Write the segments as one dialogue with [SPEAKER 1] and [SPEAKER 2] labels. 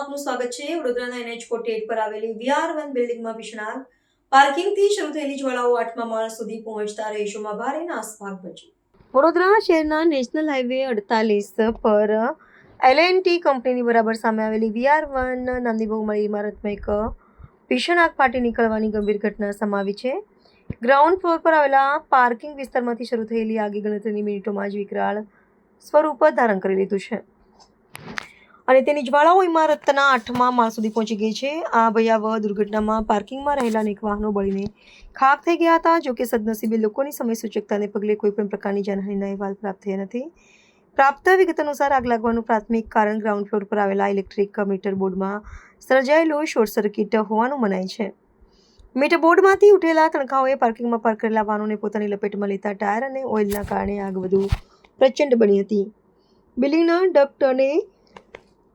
[SPEAKER 1] આપનું સ્વાગત છે। વડોદરાના NH 48 પર આવેલી VR1 બિલ્ડિંગમાં ભીષણ આગ। પાર્કિંગથી શરૂ થયેલી જ્વાળાઓ 8મા માળ સુધી પહોંચતા રહીશોમાં ભારે નાસભાગ મચી। વડોદરા શહેરના નેશનલ હાઈવે 48 પર L&T કંપનીની બરાબર સામે આવેલી VR1 નામની બહુમાળી ઇમારતમાં એક ભીષણ આગ ફાટી નીકળવાની ગંભીર ઘટના સમાવી છે। ગ્રાઉન્ડ ફ્લોર પર આવેલા પાર્કિંગ વિસ્તારમાંથી શરૂ થયેલી આગે ગણતરીની મિનિટોમાં જ વિકરાળ સ્વરૂપ ધારણ કરી લીધું છે અને તેની જ્વાળાઓ ઇમારતના 8મા માળ સુધી પહોંચી ગઈ છે। આ ભયાવહ દુર્ઘટનામાં પાર્કિંગમાં રહેલા અનેક વાહનો બળીને ખાખ થઈ ગયા હતા। જો કે સદનસીબે લોકોની સમય સૂચકતાને પગલે કોઈપણ પ્રકારની જાનહાનિના અહેવાલ પ્રાપ્ત થયા નથી। પ્રાપ્ત વિગત અનુસાર આગ લાગવાનું પ્રાથમિક કારણ ગ્રાઉન્ડ ફ્લોર પર આવેલા ઇલેક્ટ્રિક મીટર બોર્ડમાં સર્જાયેલો શોર્ટ સર્કિટ હોવાનું મનાય છે। મીટર બોર્ડમાંથી ઉઠેલા તણખાઓએ પાર્કિંગમાં પાર્ક કરેલા વાહનોને પોતાની લપેટમાં લેતા ટાયર અને ઓઇલના કારણે આગ વધુ પ્રચંડ બની હતી। બિલ્ડિંગના ડક્ટ અને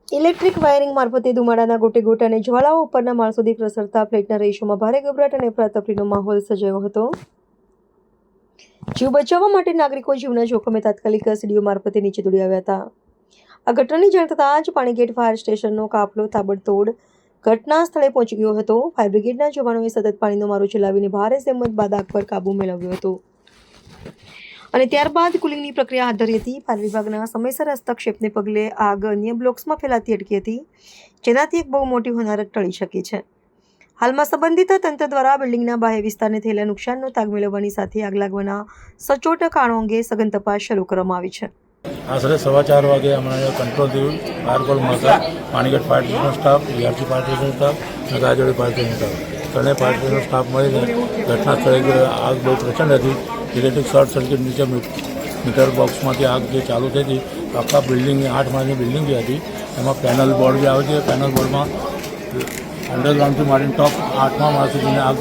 [SPEAKER 1] ઇલેક્ટ્રિક વાયરિંગ મારફતે ધુમાડાના ગોટેગોટ અને જ્વાળાઓ ઉપરના માળ સુધી પ્રસરતા ફ્લેટના રહીશોમાં ભારે ગભરાટ અને અફરાતફરીનો માહોલ સર્જાયો હતો। જીવ બચાવવા માટે નાગરિકો જીવના જોખમે તાત્કાલિક સીડીઓ મારફતે નીચે દોડી આવ્યા હતા। આ ઘટનાની જાણ થતાં જ પાણીગેટ ફાયર સ્ટેશનનો કાફલો તાબડતોડ ઘટના સ્થળે પહોંચી ગયો હતો। ફાયર બ્રિગેડના જવાનોએ સતત પાણીનો મારો ચલાવીને ભારે જહેમત બાદ આગ પર કાબૂ મેળવ્યો હતો અને ત્યારબાદ કુલિંગની પ્રક્રિયા હાથ ધરી હતી। ફાયર વિભાગના સમયસર હસ્તક્ષેપને પગલે આગ અન્ય બ્લોક્સમાં ફેલાતી અટકી હતી, જેનાથી એક બહુ મોટી હોનારત ટળી શકી છે। હાલમાં સંબંધિત તંત્ર દ્વારા બિલ્ડિંગના બાહ્ય વિસ્તારને થયેલા નુકસાનનો તાગ મેળવવાની સાથે આગ લાગવાના સચોટ કારણો અંગે સઘન તપાસ શરૂ કરવામાં આવી છે।
[SPEAKER 2] આશરે 4:15 વાગે હમણાં કંટ્રોલ થયું। ફાયર કોલ મળતા પાણીગેટ ફાયર સ્ટેશનનો સ્ટાફ, VRC ફાયર સ્ટેશનનો સ્ટાફ અને ગાજોડી ફાયર સ્ટેશનનો સ્ટાફ ત્રણેય ફાયર સ્ટેશનનો સ્ટાફ મળીને ઘટના સ્થળે આગ બહુ પ્રચંડ હતી। ઇલેક્ટ્રિક શોર્ટ સર્કિટ નીચે મીટર બોક્સમાંથી આગ જે ચાલુ થઈ હતી, આખા બિલ્ડિંગની 8 માળની બિલ્ડિંગ જે હતી એમાં પેનલ બોર્ડ જે આવે છે, પેનલ બોર્ડમાં અંડરગ્રાઉન્ડથી માંડીને ટોપ 8મા માળ સુધીની આગ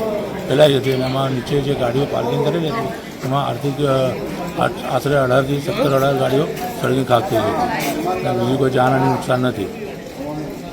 [SPEAKER 2] ફેલાઈ હતી અને એમાં નીચે જે ગાડીઓ પાર્કિંગ કરેલી હતી એમાં આર્થિક આશરે 18 થી 17 ગાડીઓ સળગી ખાક થઈ ગઈ હતી। બીજું કોઈ જાનહાનિ નુકસાન નથી।